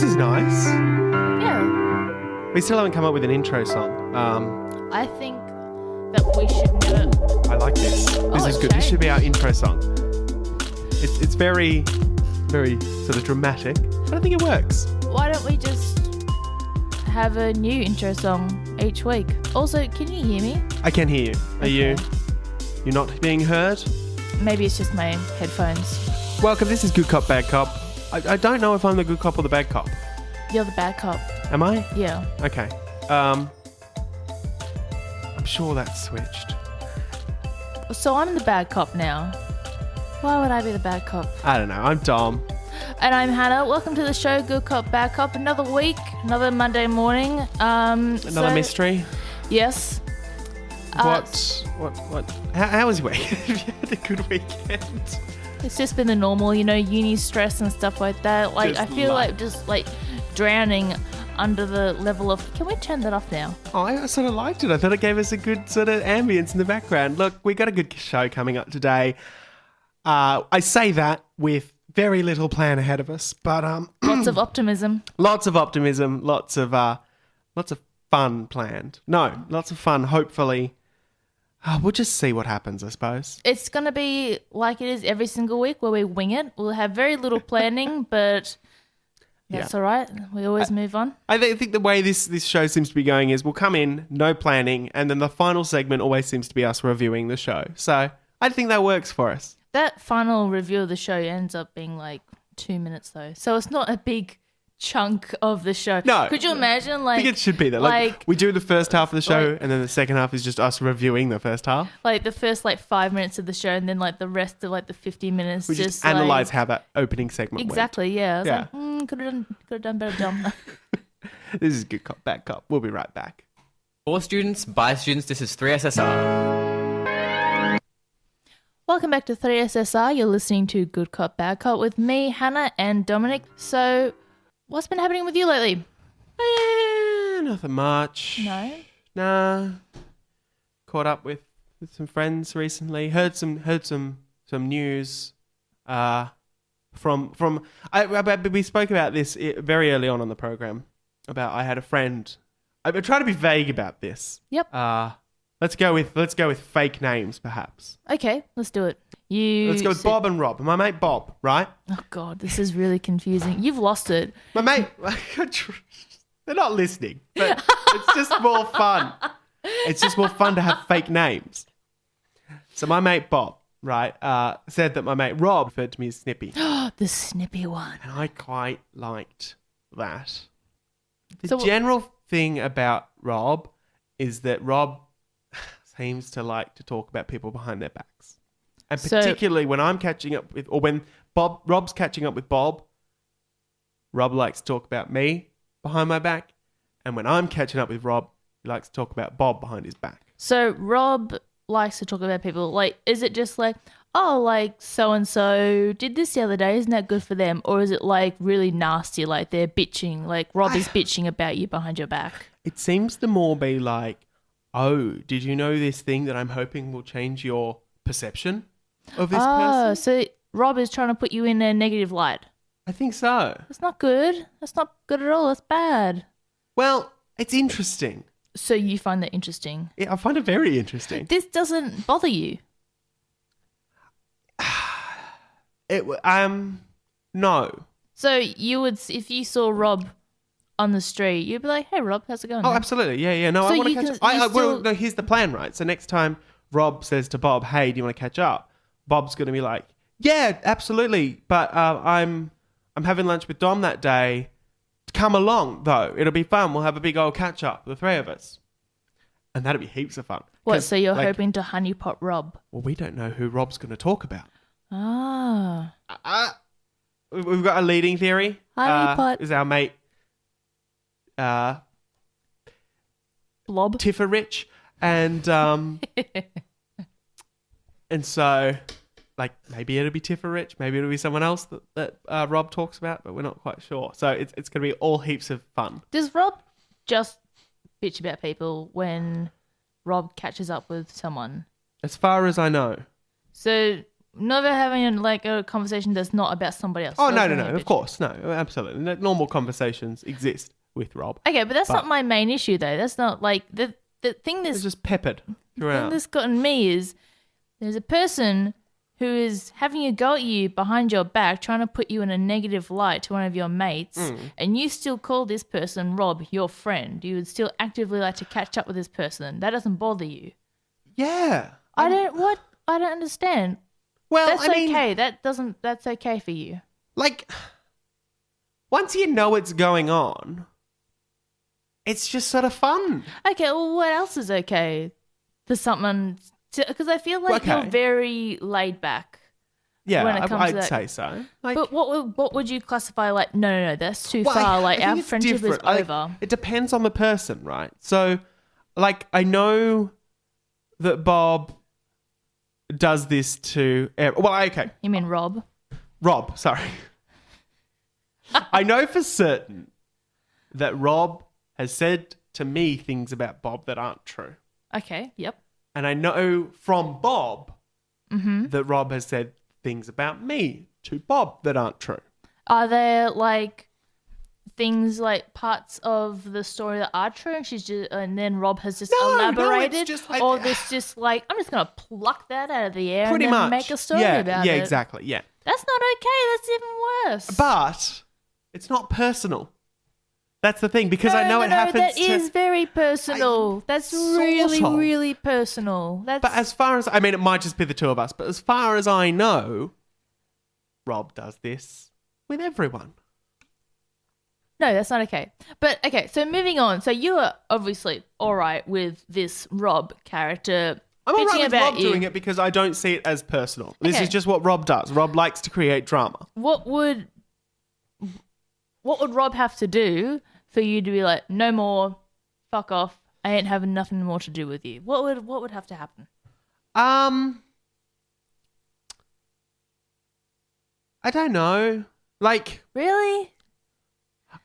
This is nice. Yeah. We still haven't come up with an intro song. I think that we should do. I like this. This is good. This should be our intro song. It's very, very sort of dramatic. I don't think it works. Why don't we just have a new intro song each week? Also, can you hear me? I can hear you. Are Okay. you not being heard? Maybe it's just my headphones. Welcome. This is Good Cop, Bad Cop. I don't know if I'm the good cop or the bad cop. You're the bad cop. Am I? Yeah. Okay. I'm sure that's switched. So I'm the bad cop now. Why would I be the bad cop? I don't know. I'm Dom. And I'm Hannah. Welcome to the show, Good Cop, Bad Cop. Another week, another Monday morning. Another mystery. Yes. What? How was your week? Have you had a good weekend? It's just been the normal, uni stress and stuff like that. Like, Just I feel life. like just like drowning under the level of... Can we turn that off now? Oh, I sort of liked it. I thought it gave us a good sort of ambience in the background. Look, we got a good show coming up today. I say that with very little plan ahead of us, but Lots of optimism. lots of optimism, lots of fun planned. No, lots of fun. Hopefully, we'll just see what happens. I suppose. It's going to be like it is every single week where we wing it. We'll have very little planning, but that's all right. We always move on. I think the way this show seems to be going is we'll come in, no planning, and then the final segment always seems to be us reviewing the show. So I think that works for us. That final review of the show ends up being like 2 minutes though. So it's not a big chunk of the show. No. Could you imagine I think it should be that. Like we do the first half of the show, like- and then the second half is just us reviewing the first half. like the first 5 minutes of the show and then like the rest of the 50 minutes We just like, analyze how that opening segment Exactly, yeah. I was Yeah. like, could have done better, Dom. went. This is Good Cop, Bad Cop. We'll be right back. For students, by students, this is 3SSR. Welcome back to 3SSR. You're listening to Good Cop, Bad Cop with me, Hannah, and Dominic. So, what's been happening with you lately? Nothing much. No? Nah. Caught up with some friends recently. Heard some news. We spoke about this very early on the program. About I had a friend. I've been trying to be vague about this. Yep. Let's go with fake names, perhaps. Okay, let's do it. Let's go with Bob and Rob. My mate Bob, right? Oh, God, this is really confusing. You've lost it. My mate, they're not listening, but it's just more fun. It's just more fun to have fake names. So my mate Bob, right, said that my mate Rob referred to me as Snippy. The snippy one. And I quite liked that. The So general thing about Rob is that Rob seems to like to talk about people behind their backs. And particularly when I'm catching up with, or when Rob's catching up with Bob, Rob likes to talk about me behind my back. And when I'm catching up with Rob, he likes to talk about Bob behind his back. So Rob likes to talk about people. Like, is it just like, oh, like so-and-so did this the other day, isn't that good for them? Or is it like really nasty, like they're bitching, like Rob is bitching about you behind your back? It seems to more be like, oh, did you know this thing that I'm hoping will change your perception of this person? So Rob is trying to put you in a negative light. I think so. That's not good. That's not good at all. That's bad. Well, it's interesting. So you find that interesting. I find it very interesting. This doesn't bother you. No. So you would, if you saw Rob on the street, you'd be like, "Hey, Rob, how's it going?" Oh, man?" absolutely. Yeah. No, So I want to you catch can- up. you still- No, here's the plan, right? So next time Rob says to Bob, "Hey, do you want to catch up?" Bob's going to be like, "Yeah, absolutely. But I'm having lunch with Dom that day. Come along, though. It'll be fun. We'll have a big old catch up, the three of us." And that'll be heaps of fun. What? 'Cause, So you're like, hoping to honeypot Rob? Well, we don't know who Rob's going to talk about. Ah. We've got a leading theory. Honeypot. Is our mate Blob. Tiffer Rich, and and so like maybe it'll be Tiffer Rich, maybe it'll be someone else that Rob talks about, but we're not quite sure. So it's going to be all heaps of fun. Does Rob just bitch about people when Rob catches up with someone? As far as I know, So never having like a conversation that's not about somebody else. Oh, That's no. really a Of bitch. course. No, absolutely. Normal conversations exist with Rob. Okay, but that's not my main issue though. That's not like the thing It's that's just peppered thing throughout. that's gotten me is there's a person who is having a go at you behind your back, trying to put you in a negative light to one of your mates, and you still call this person Rob, your friend. You would still actively like to catch up with this person. That doesn't bother you. Yeah. I don't understand. Well, That's I mean, okay. That's okay for you. like, once you know what's going on, it's just sort of fun. Okay, well, what else is okay for someone? Because I feel like Okay. you're very laid back. Yeah, When it comes I'd to that. say so. Like, But what would you classify like? No, that's too well, far. Like I think our it's friendship is different. over. It depends on the person, right? So, like, I know that Bob does this to... Well, okay. You mean Rob? Rob, sorry. I know for certain that Rob has said to me things about Bob that aren't true. Okay. Yep. And I know from Bob Mm-hmm. that Rob has said things about me to Bob that aren't true. Are there like things like parts of the story that are true, and then Rob has just No, elaborated, it's just, or this just like I'm just gonna pluck that out of the air Pretty and then much. make a story yeah, about yeah, it. exactly. Yeah. That's not okay. That's even worse. But it's not personal. That's the thing, because I know it happens That to... is very personal. That's sort really, of. really personal. That's But as far as... I mean, it might just be the two of us, but as far as I know, Rob does this with everyone. no, that's not okay. But okay, so moving on. So you are obviously all right with this Rob character. I'm all right bitching with about Rob you. doing it because I don't see it as personal. This Okay. is just what Rob does. Rob likes to create drama. What would Rob have to do for you to be like, no more, fuck off, I ain't having nothing more to do with you? What would have to happen? I don't know. Like, Really?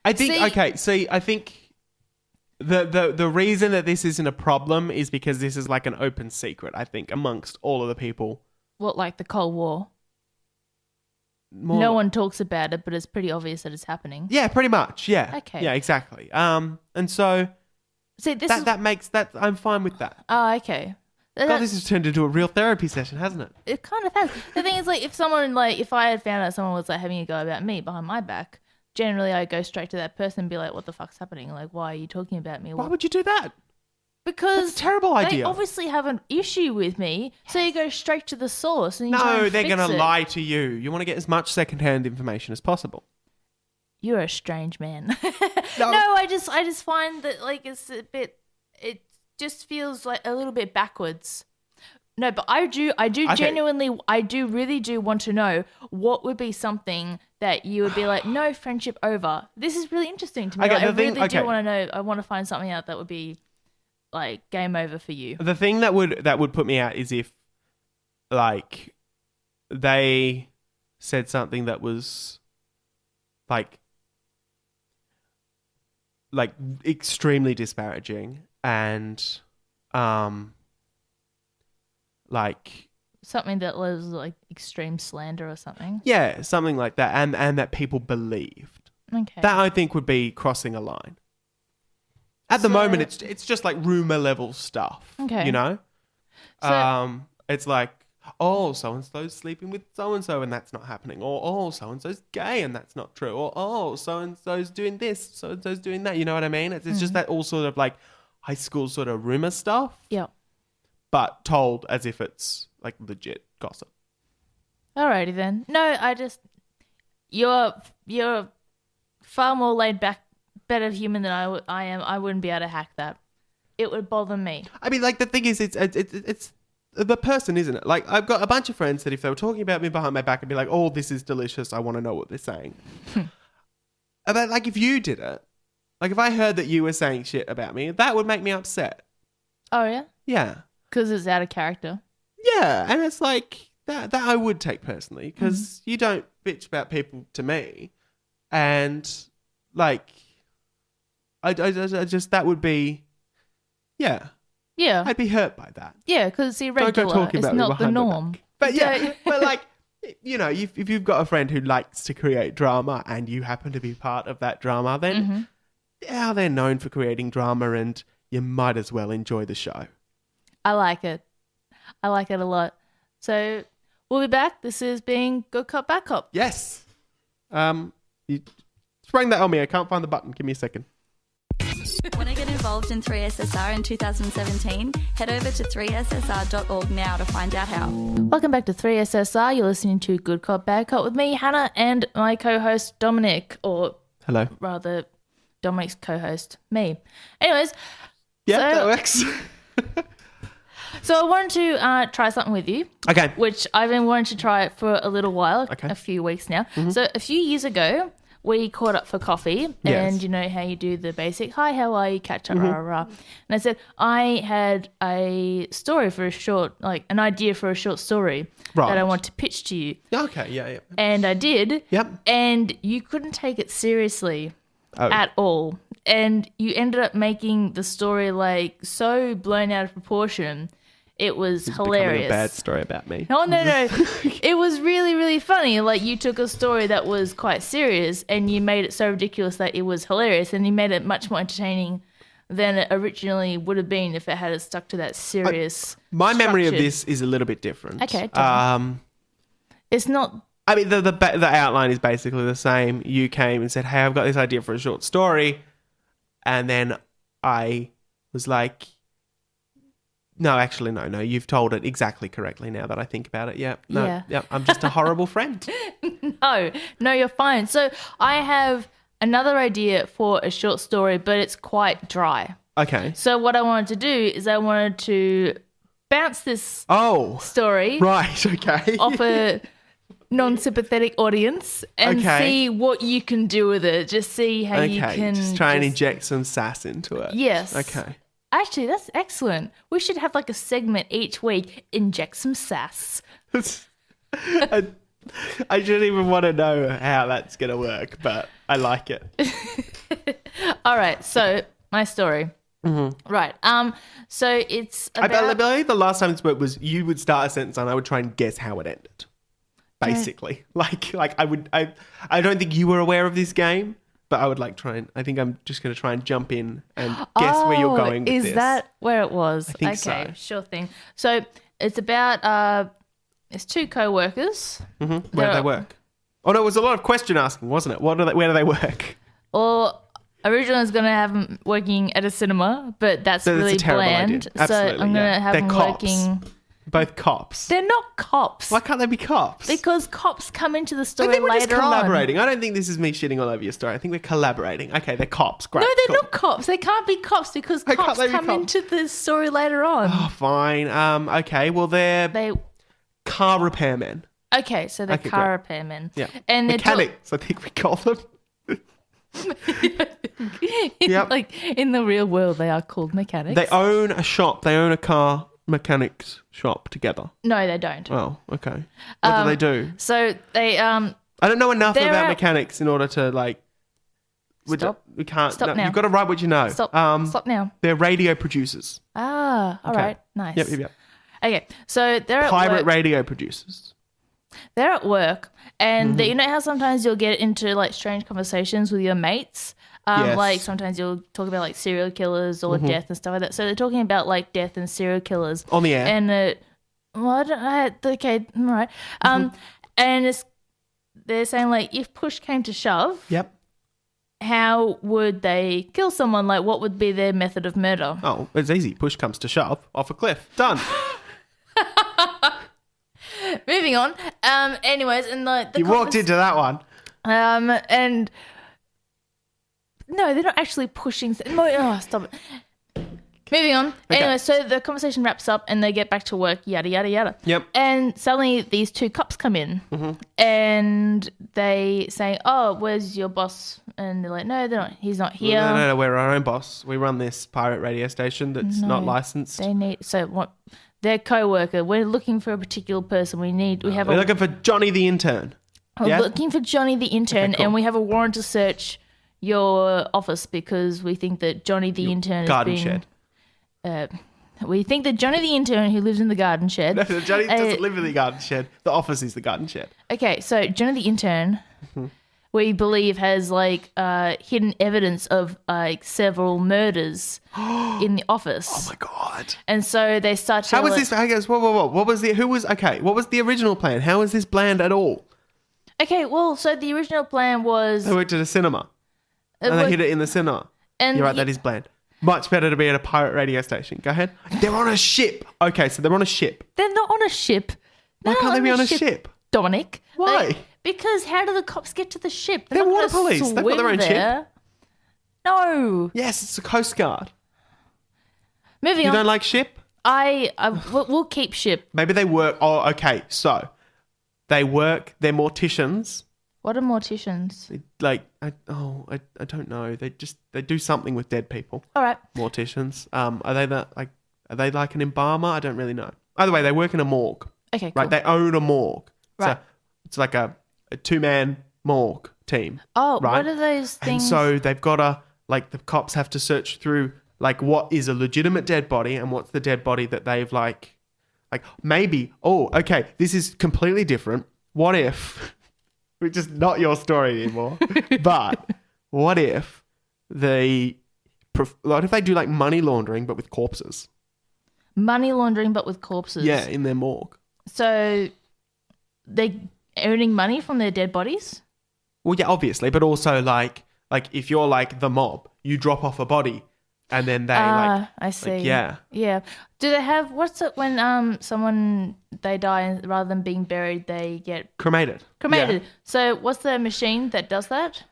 I think I think the reason that this isn't a problem is because this is like an open secret, I think, amongst all of the people. What, like the Cold War? More No one talks about it, but it's pretty obvious that it's happening. Yeah, pretty much. Yeah. Okay. Yeah, exactly. And so See, this is that makes that I'm fine with that. oh, okay. God, this has turned into a real therapy session, hasn't it? It kind of has. The thing is, like, if I had found out someone was like having a go about me behind my back, generally I go straight to that person and be like, "What the fuck's happening? Like, why are you talking about me?" Why would you do that? Because That's a terrible they idea. obviously have an issue with me, so you go straight to the source and you try No, and they're fix going to it. lie to you. You want to get as much secondhand information as possible. You're a strange man. No. No, I just find that like it's a bit. It just feels like a little bit backwards. No, but I do Okay. genuinely, really do want to know what would be something that you would be like, no, friendship over. This is really interesting to me. Okay, Like, I the thing- really okay. do want to know. I want to find something out that would be like game over for you. The thing that would put me out is if, like, they said something that was like extremely disparaging and like Something that was like extreme slander or something. yeah, something like that, and that people believed. Okay. That I think would be crossing a line. At the So- moment, it's just like rumor level stuff. Okay. You know, So- it's like, oh, so and so's sleeping with so and so, and that's not happening, or oh, so and so's gay, and that's not true, or oh, so and so's doing this, so and so's doing that. You know what I mean? It's just that all sort of like high school sort of rumor stuff, Yeah. but told as if it's like legit gossip. Alrighty then. No, you're far more laid back, better human than I am. I wouldn't be able to hack that. It would bother me. I mean, like the thing is, it's the person, isn't it? Like I've got a bunch of friends that if they were talking about me behind my back, I'd be like, oh, this is delicious. I want to know what they're saying. But like if you did it, like if I heard that you were saying shit about me, that would make me upset. Oh yeah, Yeah. because it's out of character. Yeah, and it's like that I would take personally because you don't bitch about people to me, and like I just that would be, yeah, Yeah, I'd be hurt by that. yeah, because it's go irregular. talking It's about me not the behind my norm. back. But yeah, but like, you know, if you've got a friend who likes to create drama and you happen to be part of that drama, then yeah, they're known for creating drama and you might as well enjoy the show. I like it. I like it a lot. So we'll be back. This is being Good Cop, Bad Cop. Yes. You sprang that on me. I can't find the button. Give me a second. Want to get involved in 3SSR in 2017? Head over to 3ssr.org now to find out how. Welcome back to 3SSR. You're listening to Good Cop, Bad Cop with me, Hannah, and my co-host, Dominic, or Hello. rather, Dominic's co-host, me. Anyways. Yeah, so, that works. So I wanted to try something with you. Okay. Which I've been wanting to try for a little while, Okay. a few weeks now. So a few years ago, we caught up for coffee, Yes. and you know how you do the basic, hi, how are you, catch up, rah, rah. And I said, I had a story for a short, like an idea for a short story Right. that I want to pitch to you. Okay, yeah. And I did. Yep. And you couldn't take it seriously Oh. at all. And you ended up making the story like so blown out of proportion. It was It's hilarious. becoming a bad story about me. No. It was really, really funny. Like, you took a story that was quite serious and you made it so ridiculous that it was hilarious, and you made it much more entertaining than it originally would have been if it had stuck to that serious My memory of structured- this is a little bit different. Okay, tell It's not... I mean, the outline is basically the same. You came and said, hey, I've got this idea for a short story. And then I was like... No, actually, no. You've told it exactly correctly now that I think about it. Yeah. No, Yeah. yeah. I'm just a horrible friend. No, you're fine. So I have another idea for a short story, but it's quite dry. Okay. So what I wanted to do is I wanted to bounce this Oh, story right. Okay. off a non-sympathetic audience and Okay. see what you can do with it. Just see how you Okay. can Just try and inject some sass into it. Yes. Okay. Actually, that's excellent. We should have like a segment each week. Inject some sass. I don't even want to know how that's going to work, but I like it. All right. So my story. Mm-hmm. Right. So it's I about... believe the last time we spoke was you would start a sentence and I would try and guess how it ended. Basically, like I don't think you were aware of this game, but I would I think I'm just going to try and jump in and guess where you're going with is this. that where it was? I think okay, so. sure thing. So it's about it's two co-workers. Where do they work? Oh no, it was a lot of question asking, wasn't it? Where do they work? Or originally I was going to have them working at a cinema, but that's So really a terrible bland. idea. So Absolutely, I'm going to yeah. have They're them cops. working. Both cops. They're not cops. Why can't they be cops? Because cops come into the I story think we're later just on. collaborating. I don't think this is me shitting all over your story. I think we're collaborating. Okay, they're cops. Great. No, they're cool. not cops. They can't be cops because Why can't cops they be come cops? into the story later on. Oh, fine. Okay. Well, they're They car repairmen. okay, so they're Okay, car repairmen. Yeah. and they're Mechanics, I think we call them. Yep. like in the real world, they are called mechanics. They own a shop. They own a car mechanics shop together. No, they don't. Oh, okay. What do they do? So they I don't know enough they're about at- mechanics in order to like. Stop. We can't. Stop no, now. You've got to write what you know. stop. Stop now. They're radio producers. Ah, all Okay. right, nice. Yep. Okay, so they're at Pirate work. radio producers. They're at work, and Mm-hmm. you know how sometimes you'll get into like strange conversations with your mates. Yes. Mm-hmm. Like sometimes you'll talk about like serial killers or death and stuff like that. So they're talking about like death and serial killers On the air. And well, I don't, okay, all right. Mm-hmm. And they're saying like if push came to shove, Yep. how would they kill someone? Like what would be their method of murder? Oh, it's easy. Push comes to shove. Off a cliff. Done. Moving on. Anyways, and the You walked into that one. and no, they're not actually pushing. Oh, stop it. Moving on. Okay. Anyway, so the conversation wraps up and they get back to work, yada, yada, yada. Yep. And suddenly these two cops come in and they say, oh, where's your boss? And they're like, no, they're not. He's not here. No, we're our own boss. We run this pirate radio station that's not licensed. They need, so what? Their co-worker. We're looking for a particular person. We have We're a looking for Johnny the intern. We're Yeah? looking for Johnny the intern, Okay, cool. and we have a warrant to search your office because we think that Johnny the intern is Garden being shed. We think that Johnny the intern who lives in the garden shed. No, Johnny doesn't live in the garden shed. The office is the garden shed. Okay, so Johnny the intern, we believe has like hidden evidence of like several murders in the office. Oh my god! And so they start to. How was this? I guess. Whoa! What was the? Who was? Okay. What was the original plan? How was this bland at all? Okay, well, so the original plan was. They worked at a cinema, and they hid it in the cinema. And You're right. That is bland. Much better to be at a pirate radio station. Go ahead. They're on a ship. Okay, so they're on a ship. They're not on a ship. Why They're can't not they be on a ship? Dominic. Why? Because how do the cops get to the ship? They're not water gonna police. They've got their own swim ship. there. No. Yes, it's a coast guard. Moving You on. don't like ship? We'll keep ship. Maybe they work. Oh, okay. So they work. They're morticians. What are morticians? I don't know. They do something with dead people. All right. Morticians. Are they like an embalmer? I don't really know. Either way, they work in a morgue. Okay, cool. Right. They own a morgue. Right. So it's like a 2-man morgue team. Oh, right? what are those things? And so they've got to the cops have to search through what is a legitimate dead body and what's the dead body that they've maybe. Oh, okay. This is completely different. What if? Which is not your story anymore. But what if they do like money laundering but with corpses? Money laundering, but with corpses. Yeah, in their morgue. So they earning money from their dead bodies? Well, yeah, obviously, but also like if you're like the mob, you drop off a body and then they I see. yeah. Yeah. Do they have what's it when someone they die and rather than being buried they get Cremated. cremated? So what's the machine that does that?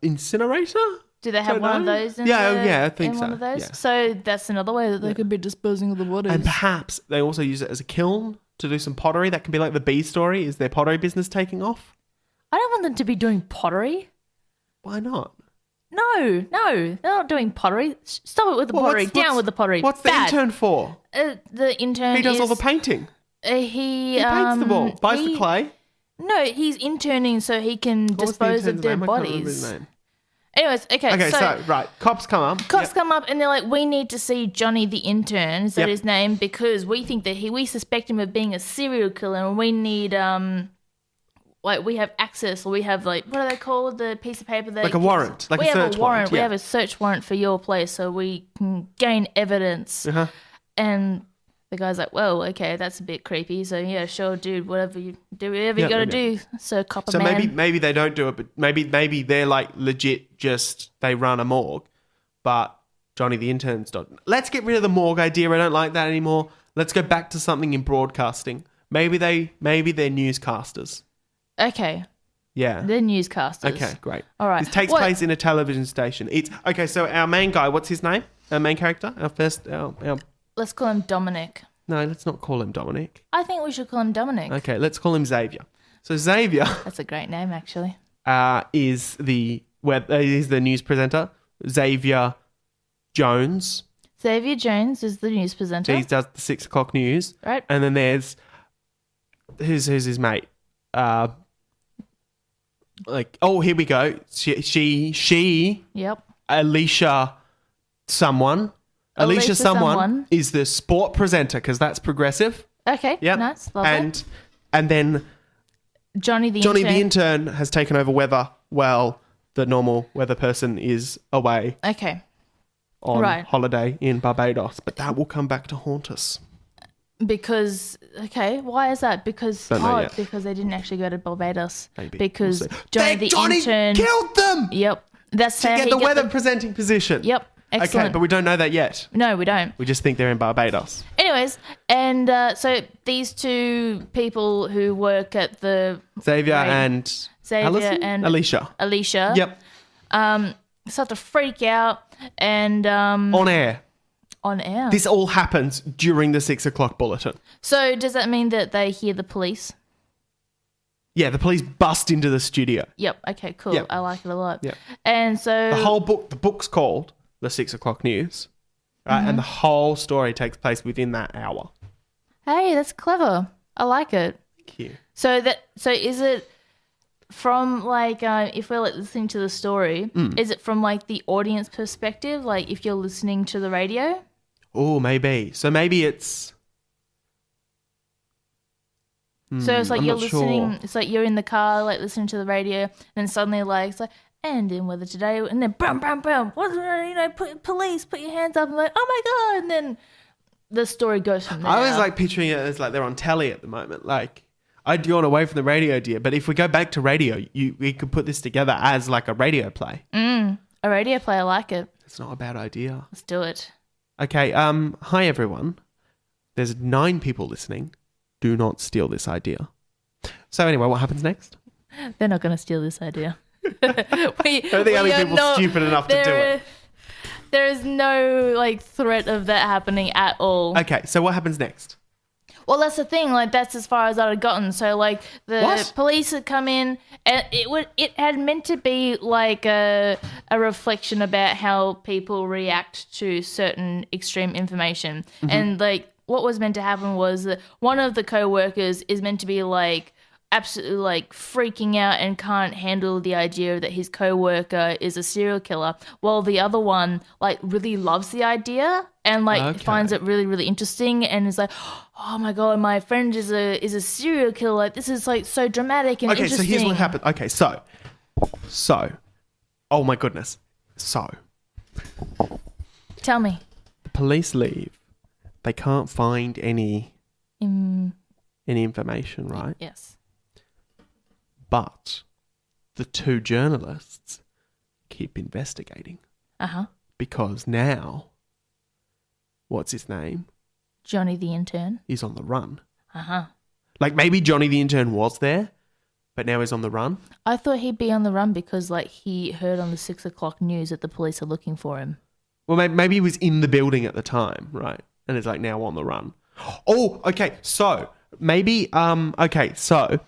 Incinerator? Do they have Don't one of know. those in I think in so. one of those? Yeah. So that's another way that they could be disposing of the bodies. And perhaps they also use it as a kiln to do some pottery. That can be like the B story. Is their pottery business taking off? I don't want them to be doing pottery. Why not? No, they're not doing pottery. Stop it with the pottery. Down with the pottery. What's the Bad. intern for? The intern He does all is- the painting. He Paints the ball, buys the he- clay. No, he's interning so he can What was the dispose of intern's dead name? I can't remember his bodies. name. Anyways, okay, Okay, so right, cops come up. cops Yep. come up and they're like, we need to see Johnny the intern, is that Yep. his name? Because we think that we suspect him of being a serial killer and we need, we have access or we have what are they called? The piece of paper that... Like a warrant, like we a have search a warrant. We yeah. have a search warrant for your place so we can gain evidence. Uh-huh. And the guy's like, well, okay, that's a bit creepy. So yeah, sure, dude, whatever you do, whatever you Yeah, got to yeah. do. So copper So man. maybe they don't do it, but maybe they're legit. Just they run a morgue, but Johnny the intern's not. Let's get rid of the morgue idea. I don't like that anymore. Let's go back to something in broadcasting. Maybe they're newscasters. Okay, Yeah. they're newscasters. Okay, great. All right. This takes What- place in a television station. It's okay. So our main guy, what's his name? Our main character, our Let's call him Dominic. no, let's not call him Dominic. I think we should call him Dominic. Okay, let's call him Xavier. So Xavier That's a great name, actually. is the news presenter. Xavier Jones. Xavier Jones is the news presenter. He does the 6 o'clock news. Right. And then there's who's his mate? Here we go. She Yep. Alicia someone. Alicia Alicia someone someone. is the sport presenter because that's progressive. Okay. Yep. Nice. Lovely. And then Johnny the Johnny intern. the intern has taken over weather while the normal weather person is away Okay. on Right. holiday in Barbados. But that will come back to haunt us. Because why is that? Because Don't know yet. because they didn't actually go to Barbados. Maybe. Because We'll see. Johnny the Johnny intern killed them Yep. That's to how get he the got weather presenting position. Yep. Excellent. Okay, but we don't know that yet. No, we don't. We just think they're in Barbados. Anyways, and so these two people who work at the Xavier Right. and Xavier Alison? and Alicia. Yep. start to freak out and On air. on air. This all happens during the 6 o'clock bulletin. So does that mean that they hear the police? Yeah, the police bust into the studio. Yep. Okay. Cool. Yep. I like it a lot. Yep. And so The book's called The 6 O'Clock News, right? Mm-hmm. And the whole story takes place within that hour. hey, that's clever. I like it. Thank you. So is it from if we're listening to the story, Mm. is it from the audience perspective? Like if you're listening to the radio? Oh, maybe. So maybe it's... So it's like I'm you're not listening. sure. It's like you're in the car, like listening to the radio, and then suddenly, like it's like, and in weather today, and then bam, bam, bam. What's police? Put your hands up! And like, oh my god! And then the story goes from there. I was like picturing it as like they're on telly at the moment. Like, I'd gone away from the radio, dear. But if we go back to radio, we could put this together as like a radio play. A radio play. I like it. It's not a bad idea. Let's do it. Okay. Hi everyone. There's 9 people listening. Do not steal this idea. So anyway, what happens next? They're not going to steal this idea. I don't think only people stupid enough to do it. There is no like threat of that happening at all. Okay, so what happens next? Well, that's the thing. Like, that's as far as I'd gotten. So, like, the What? police had come in, and it had meant to be like a reflection about how people react to certain extreme information. Mm-hmm. And like, what was meant to happen was that one of the co-workers is meant to be like absolutely like freaking out and can't handle the idea that his co-worker is a serial killer, while the other one like really loves the idea and like Okay. finds it really, really interesting and is like, oh my god, my friend is a serial killer. Like, this is like so dramatic and Okay, interesting. so here's what happened. Okay, so, oh my goodness. So, Tell me. the police leave. They can't find any information, right? Yes. But the 2 journalists keep investigating Uh-huh. because now, what's his name? Johnny the intern. He's on the run. Uh-huh. Like maybe Johnny the intern was there, but now he's on the run. I thought he'd be on the run because like he heard on the 6 o'clock news that the police are looking for him. Well, maybe he was in the building at the time, right? And is like now on the run. Oh, okay. So maybe, so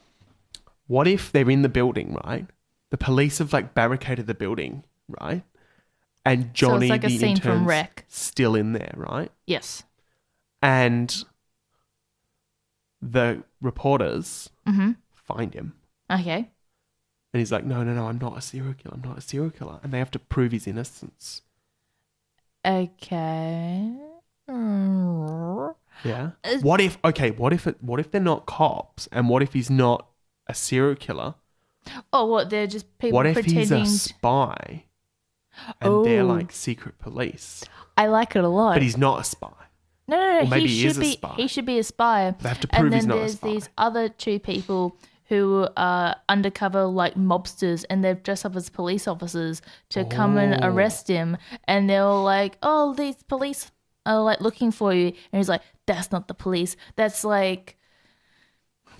what if they're in the building, right? The police have like barricaded the building, right? And Johnny like a the scene from intern's Wreck. still in there, right? Yes. And the reporters find him. Okay. And he's like, no, I'm not a serial killer. I'm not a serial killer. And they have to prove his innocence. Okay. Yeah. What if they're not cops? And what if he's not a serial killer? Oh, what? They're just people What if pretending. he's a spy? And they're like secret police. I like it a lot. But he's not a spy. No. Or maybe he he should is a be. spy. He should be a spy. They have to prove and then he's not a there's spy. these other 2 people who are undercover like mobsters, and they've dressed up as police officers to come and arrest him. And they're all like, "Oh, these police are like looking for you," and he's like, "That's not the police. That's like."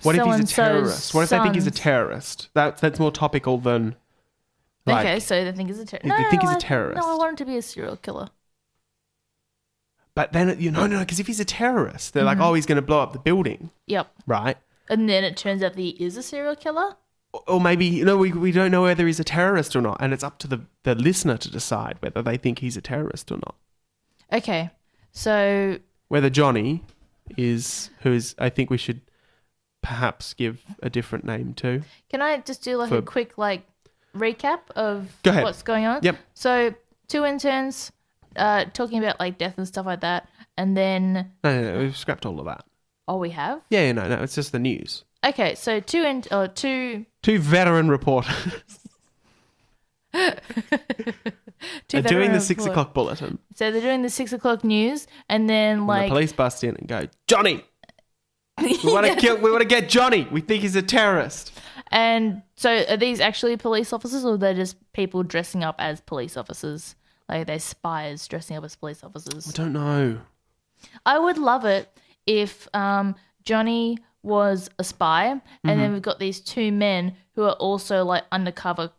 What if he's a so-and-so's terrorist? What if they think he's a sons." terrorist? That's more topical than. Like, Okay, so they think he's a terrorist. They think he's a terrorist. No, I want him to be a serial killer. But then no, because if he's a terrorist, they're like, oh, he's going to blow up the building, Yep. right? And then it turns out that he is a serial killer. Or maybe we don't know whether he's a terrorist or not, and it's up to the listener to decide whether they think he's a terrorist or not. Okay, so Whether Johnny I think we should perhaps give a different name to. can I just do like For- a quick like recap of Go ahead. what's going on? Yep. So 2 interns talking about like death and stuff like that, and then No, we've scrapped all of that. we have. Yeah, no, it's just the news. Okay, so two 2 veteran reporters two are doing the veteran 6 o'clock bulletin. So they're doing the 6 o'clock news, and then And like the police bust in and go, Johnny! We want to get Johnny. We think he's a terrorist. And so are these actually police officers, or they're just people dressing up as police officers? Like they're spies dressing up as police I officers. don't know. I would love it if Johnny was a spy, and then we've got these 2 men who are also like undercover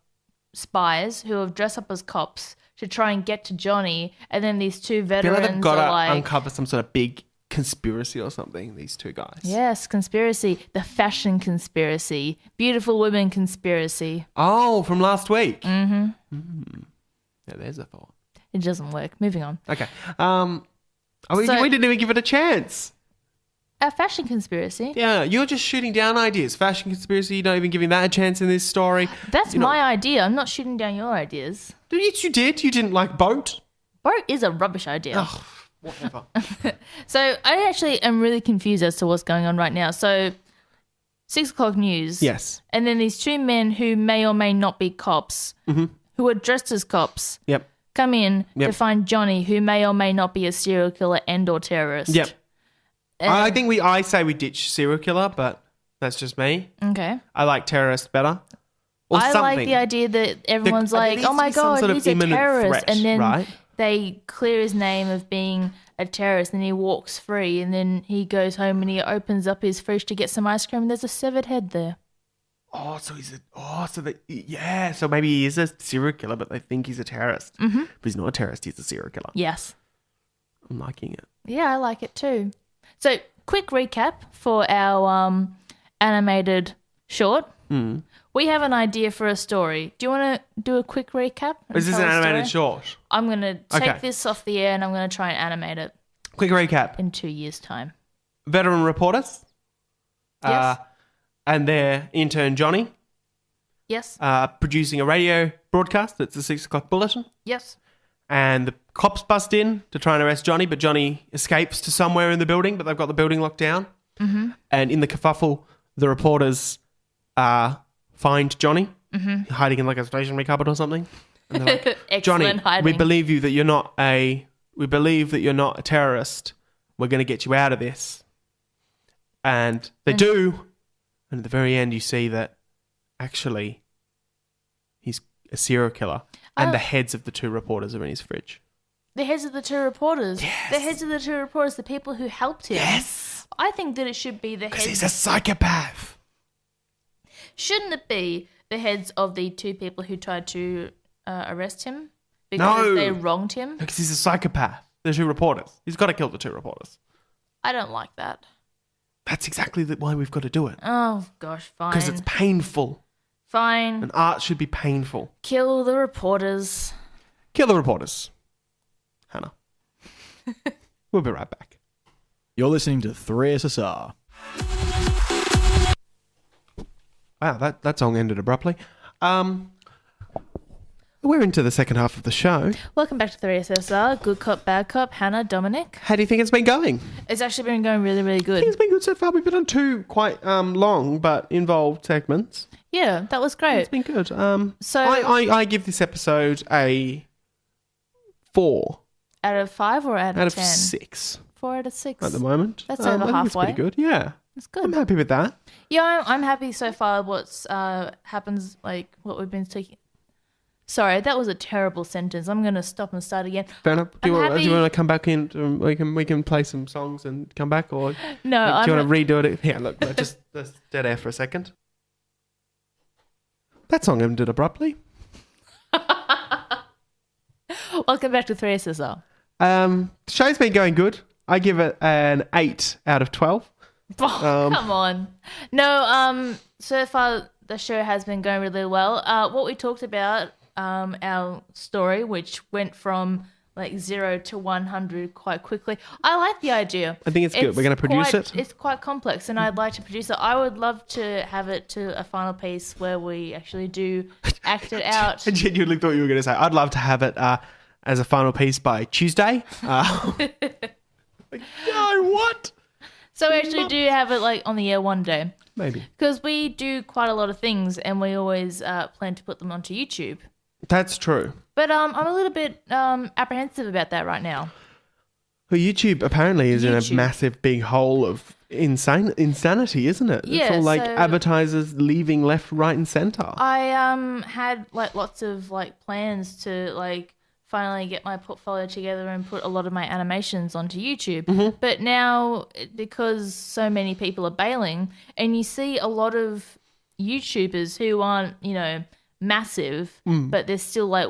spies who have dressed up as cops to try and get to Johnny, and then these 2 I feel veterans like they've got are to like, uncover some sort of big conspiracy or something, these 2 guys. yes, conspiracy, the fashion conspiracy, beautiful women conspiracy. Oh, from last week. Mm-hmm. Yeah, there's a thought. It doesn't work. Moving on. Okay. So- We didn't even give it a chance. A fashion conspiracy. Yeah, you're just shooting down ideas. Fashion conspiracy, you're not even giving that a chance in this story. That's You're not- my idea. I'm not shooting down your ideas. Yes, you did. You didn't like Boat. Boat is a rubbish idea. Oh, Whatever. So I actually am really confused as to what's going on right now. So 6 o'clock news. Yes. And then these 2 men who may or may not be cops, who are dressed as cops, Yep. come in Yep. to find Johnny, who may or may not be a serial killer and or terrorist. Yep. I think I say we ditch serial killer, but that's just me. Okay. I like terrorist better. Or I something. like the idea that everyone's there like, needs oh to my be some God, sort of he's a imminent terrorist. threat, And then right? they clear his name of being a terrorist and he walks free and then he goes home and he opens up his fridge to get some ice cream and there's a severed head there. Oh, so so maybe he is a serial killer, but they think he's a terrorist. Mm-hmm. But he's not a terrorist, he's a serial killer. Yes. I'm liking it. Yeah, I like it too. So, quick recap for our animated short. Mm. We have an idea for a story. Do you want to do a quick recap? and Is this tell an a animated story? short? I'm going to take Okay. this off the air and I'm going to try and animate it Quick recap. in 2 years' time. Veteran reporters. Yes. And their intern Johnny Yes. producing a radio broadcast. That's the 6 o'clock bulletin. Yes. And the cops bust in to try and arrest Johnny, but Johnny escapes to somewhere in the building, but they've got the building locked down. Mm-hmm. And in the kerfuffle, the reporters find Johnny hiding in like a stationery cupboard or something. And they're like, Excellent Johnny, hiding. we believe that you're not a terrorist. We're going to get you out of this. And they do. And at the very end, you see that actually he's a serial killer. And the heads of the 2 reporters are in his fridge. The heads of the 2 reporters. Yes. The heads of the 2 reporters, the people who helped him. Yes. I think that it should be the Because heads. he's a psychopath. Shouldn't it be the heads of the 2 people who tried to arrest him because No. they wronged him? Because he's a psychopath. The 2 reporters. He's got to kill the 2 reporters. I don't like that. That's exactly why we've got to do it. Oh gosh, fine. Because it's painful. Fine. And art should be painful. Kill the reporters. Kill the reporters. Hannah. We'll be right back. You're listening to 3SSR. Wow, that song ended abruptly. We're into the second half of the show. Welcome back to 3SSR. Good cop, bad cop. Hannah, Dominic. How do you think it's been going? It's actually been going really, really I think good. it's been good so far. We've been on 2 quite long but involved segments. Yeah, that was great. It's been good. So- I give this episode a 4 Out of 5 or out of out of 10? 6 4 out of 6. at the moment. That's I over think it's halfway. pretty good. Yeah, That's I'm good. happy with that. Yeah, I'm happy so far. What's happens, like what we've been taking. Sorry, that was a terrible sentence. I'm gonna stop and start again. Fair enough. Do you I'm want happy- to come back in? We can play some songs and come back, or No, do you I'm want to redo it? Yeah, look, just dead air for a second. That song ended abruptly. Welcome back to 3SSR. The show's been going good. I give it an 8 out of 12. Oh, come on. No, so far the show has been going really well. What we talked about, our story, which went from like 0 to 100 quite quickly. I like the idea. I think it's good. We're going to produce it. It's quite complex, and I'd like to produce it. I would love to have it to a final piece where we actually do act it out. I genuinely thought you were going to say, I'd love to have it as a final piece by Tuesday. Like, no, what? So we actually do have it like on the air one day. Maybe. Because we do quite a lot of things, and we always plan to put them onto YouTube. That's true. But I'm a little bit apprehensive about that right now. Well, YouTube apparently is in YouTube. a massive big hole of insanity, isn't it? Yeah, it's all like so- advertisers leaving left, right, and centre. I had like lots of like plans to like finally get my portfolio together and put a lot of my animations onto YouTube. Mm-hmm. But now, because so many people are bailing, and you see a lot of YouTubers who aren't, massive, but they're still like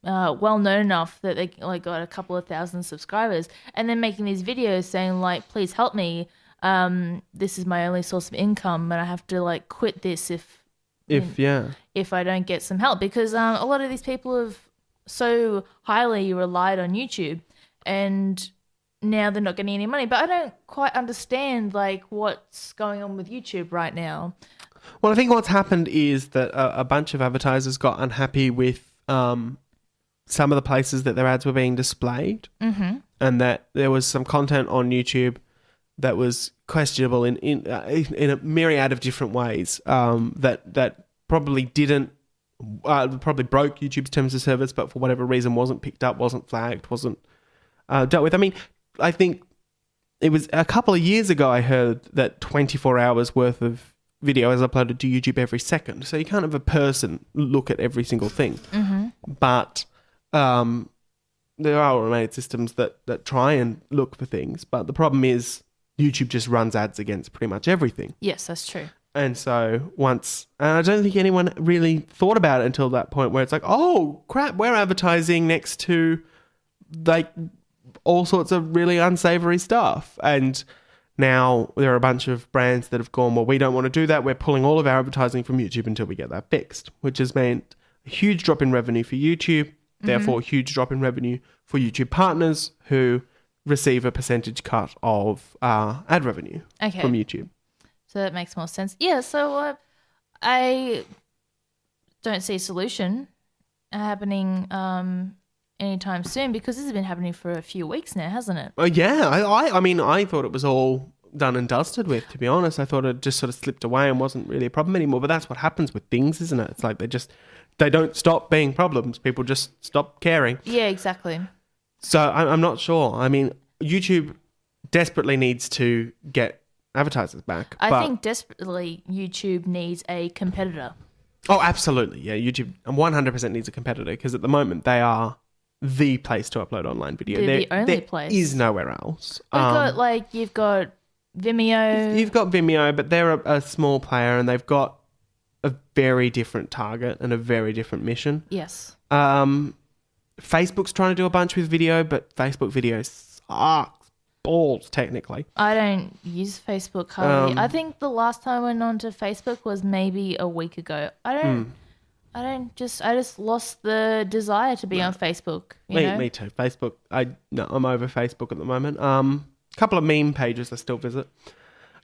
well known enough that they like got a couple of thousand subscribers, and then making these videos saying like, please help me, this is my only source of income and I have to like quit this if I don't get some help, because a lot of these people have so highly relied on YouTube and now they're not getting any money. But I don't quite understand like what's going on with YouTube right now. Well, I think what's happened is that a bunch of advertisers got unhappy with some of the places that their ads were being displayed. Mm-hmm. and that there was some content on YouTube that was questionable in a myriad of different ways. That probably didn't. Probably broke YouTube's terms of service, but for whatever reason wasn't picked up, wasn't flagged, wasn't dealt with. I mean, I think it was a couple of years ago I heard that 24 hours worth of video is uploaded to YouTube every second. So you can't have a person look at every single thing. Mm-hmm. But there are automated systems that try and look for things. But the problem is YouTube just runs ads against pretty much everything. Yes, that's true. And so I don't think anyone really thought about it until that point where it's like, oh, crap, we're advertising next to like all sorts of really unsavory stuff. And now there are a bunch of brands that have gone, well, we don't want to do that. We're pulling all of our advertising from YouTube until we get that fixed, which has meant a huge drop in revenue for YouTube, therefore a huge drop in revenue for YouTube partners who receive a percentage cut of ad revenue from YouTube. So that makes more sense. Yeah, so I don't see a solution happening anytime soon because this has been happening for a few weeks now, hasn't it? Oh, yeah. I mean, I thought it was all done and dusted with, to be honest. I thought it just sort of slipped away and wasn't really a problem anymore. But that's what happens with things, isn't it? It's like they don't stop being problems. People just stop caring. Yeah, exactly. So I'm not sure. I mean, YouTube desperately needs to get advertisers back. I think desperately YouTube needs a competitor. Oh, absolutely. Yeah, YouTube 100% needs a competitor because at the moment they are the place to upload online video. They're the only place. There is nowhere else. You've got Vimeo. You've got Vimeo, but they're a small player and they've got a very different target and a very different mission. Yes. Facebook's trying to do a bunch with video, but Facebook video sucks balls, technically. I don't use Facebook hardly. I think the last time I went onto Facebook was maybe a week ago. I just lost the desire to be on Facebook. Me too. Facebook. I'm over Facebook at the moment. A couple of meme pages I still visit.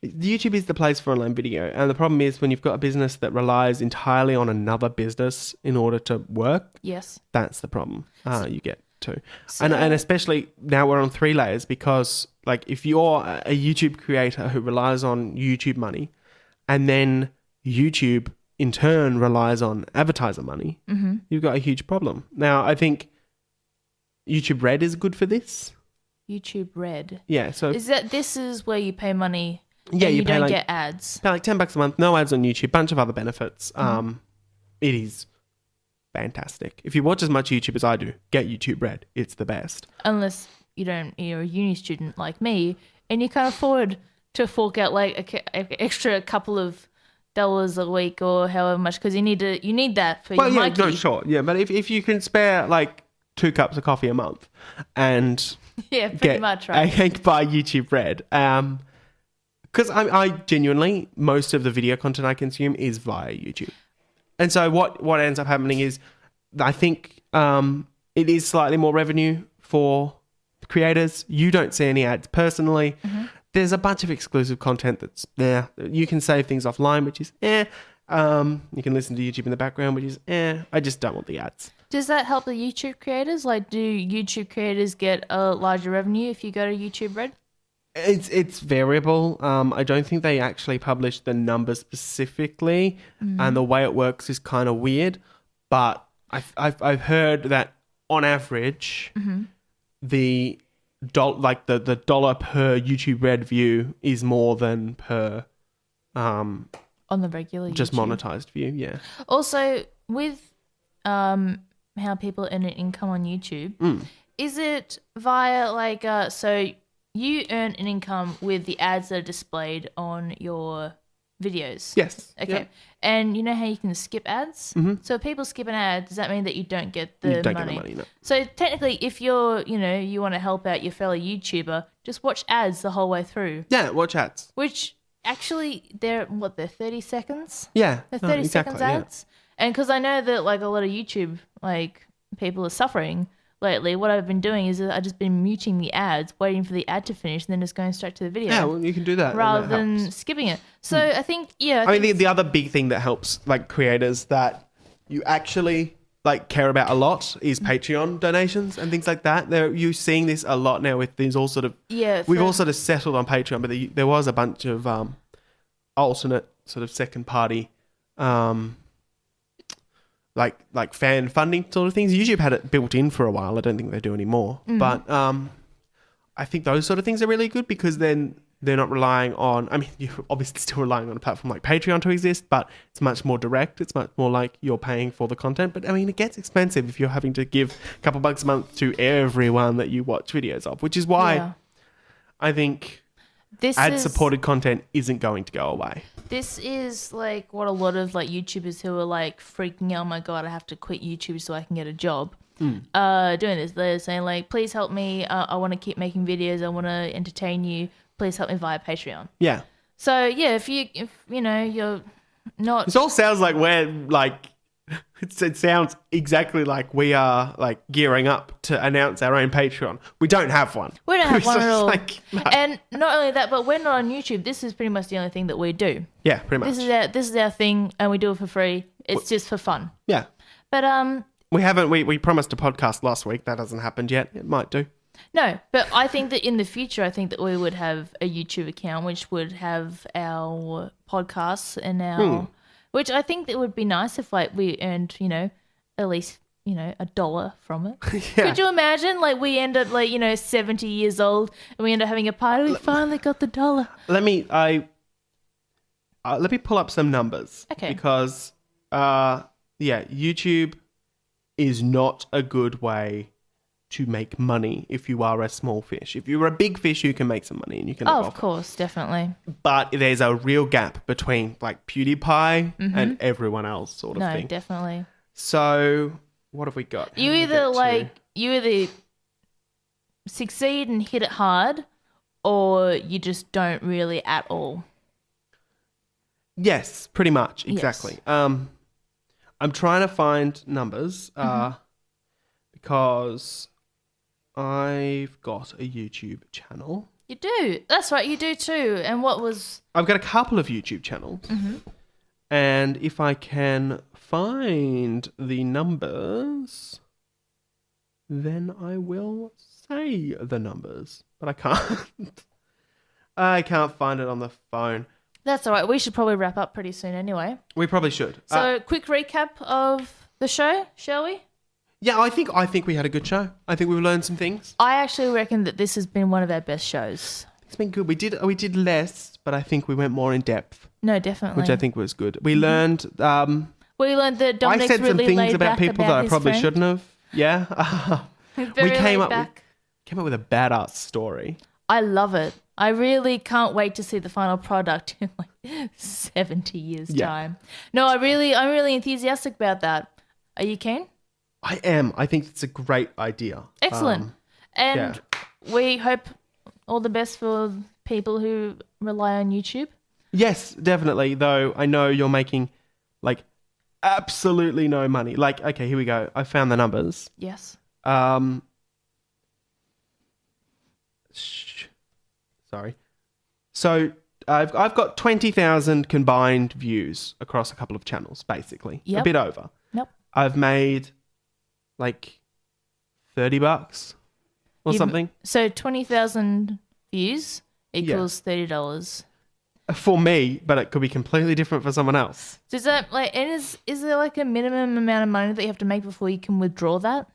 YouTube is the place for online video, and the problem is when you've got a business that relies entirely on another business in order to work. Yes, that's the problem. You get to, and especially now we're on 3 layers because, like, if you're a YouTube creator who relies on YouTube money, and then YouTube in turn relies on advertiser money, you've got a huge problem. Now, I think YouTube Red is good for this. YouTube Red, yeah. So this is where you pay money. Yeah, you don't like, get ads. Pay like $10 a month, no ads on YouTube, bunch of other benefits. It is fantastic. If you watch as much YouTube as I do, get YouTube Red. It's the best. Unless you're a uni student like me and you can't afford to fork out like an extra couple of dollars a week or however much because you need that for your monkey. No, sure. Yeah, but if you can spare like 2 cups of coffee a month and yeah, pretty much, right? And buy YouTube Red. Because I genuinely, most of the video content I consume is via YouTube. And so what ends up happening is I think it is slightly more revenue for creators. You don't see any ads personally. There's a bunch of exclusive content that's there. You can save things offline, which is You can listen to YouTube in the background, which is I just don't want the ads. Does that help the YouTube creators? Like, do YouTube creators get a larger revenue if you go to YouTube Red? It's variable. I don't think they actually publish the numbers specifically, and the way it works is kind of weird. But I've heard that on average, the dollar per YouTube Red view is more than per on the regular just YouTube. monetized view. Yeah. Also, with how people earn an income on YouTube, is it via like so? You earn an income with the ads that are displayed on your videos. Yes. Okay. Yeah. And you know how you can skip ads? So if people skip an ad, does that mean that you don't get the money? You don't get the money, no. So technically, if you're, you want to help out your fellow YouTuber, just watch ads the whole way through. Yeah, watch ads. Which actually, they're 30 seconds? Yeah. They're 30 exactly, seconds ads? Yeah. And because I know that like a lot of YouTube like people are suffering lately, what I've been doing is I've just been muting the ads, waiting for the ad to finish, and then just going straight to the video. Yeah, well, you can do that. Rather that than skipping it. So I think, I mean, the other big thing that helps like creators that you actually like care about a lot is Patreon donations and things like that. You're seeing this a lot now with these all sort of... Yeah. We've all sort of settled on Patreon, but there was a bunch of alternate sort of second party like fan funding sort of things. YouTube had it built in for a while. I don't think they do anymore. But I think those sort of things are really good because then they're not relying on... I mean, you're obviously still relying on a platform like Patreon to exist, but it's much more direct. It's much more like you're paying for the content. But, I mean, it gets expensive if you're having to give a couple bucks a month to everyone that you watch videos of, which is why I think ad-supported content isn't going to go away. This is like what a lot of like YouTubers who are like freaking out, oh my God, I have to quit YouTube so I can get a job. Doing this. They're saying like, please help me. I want to keep making videos. I want to entertain you. Please help me via Patreon. Yeah. So yeah, if you know you're not... This all sounds like we're like... It sounds exactly like we are like gearing up to announce our own Patreon. We don't have one. We don't have one at all. Like, no. And not only that, but we're not on YouTube. This is pretty much the only thing that we do. Yeah, pretty much. This is our thing, and we do it for free. It's just for fun. Yeah. But we promised a podcast last week. That hasn't happened yet. It might do. No, but I think that in the future, I think that we would have a YouTube account which would have our podcasts and our, which I think that would be nice if like we earned, at least, $1 from it. Yeah. Could you imagine like we end up like, 70 years old and we end up having a party. We finally got the $1. Let me pull up some numbers. Okay. Because, YouTube is not a good way to make money if you are a small fish. If you're a big fish, you can make some money and you can live Oh, off of course, definitely. But there's a real gap between like PewDiePie and everyone else sort of No, thing. definitely. So what have we got? You either succeed and hit it hard or you just don't really at all. Yes, pretty much. Yes. Exactly. I'm trying to find numbers because I've got a YouTube channel. You do. That's right, you do too. And I've got a couple of YouTube channels. And if I can find the numbers, then I will say the numbers. But I can't. I can't find it on the phone. That's all right. We should probably wrap up pretty soon anyway. We probably should. So, quick recap of the show, shall we? Yeah, I think we had a good show. I think we've learned some things. I actually reckon that this has been one of our best shows. It's been good. We did less, but I think we went more in depth, No, definitely. which I think was good. We learned. We learned that I Dominic's said some really things laid about back people that I his probably friend. shouldn't have. Yeah. Very came laid up back. Came up with a badass story. I love it. I really can't wait to see the final product in like 70 years' time. No, I'm really enthusiastic about that. Are you keen? I am. I think it's a great idea. Excellent. And we hope all the best for people who rely on YouTube. Yes, definitely. Though I know you're making like absolutely no money. Like, okay, here we go. I found the numbers. Yes. Sorry. So I've got 20,000 combined views across a couple of channels, basically. Yep. A bit over. Nope. I've made like $30 or something. So 20,000 views equals $30. For me, but it could be completely different for someone else. Does that is there like a minimum amount of money that you have to make before you can withdraw that?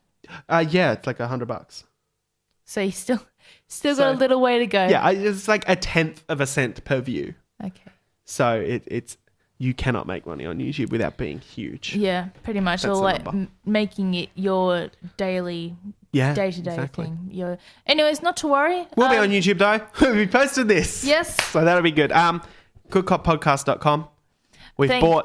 Yeah, it's like $100. So you still got a little way to go. Yeah, it's like 1/10 of a cent per view. Okay. So it's you cannot make money on YouTube without being huge. Yeah, pretty much. That's Or the like number. making it your daily, day-to-day exactly. thing. Anyways, not to worry. We'll be on YouTube though. We posted this. Yes. So that'll be good. Goodcoppodcast.com.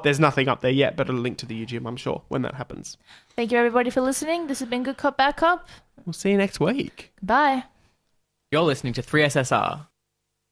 There's nothing up there yet, but it'll link to the YouTube, I'm sure, when that happens. Thank you everybody for listening. This has been Good Cop, Bad Cop. We'll see you next week. Bye. You're listening to 3SSR.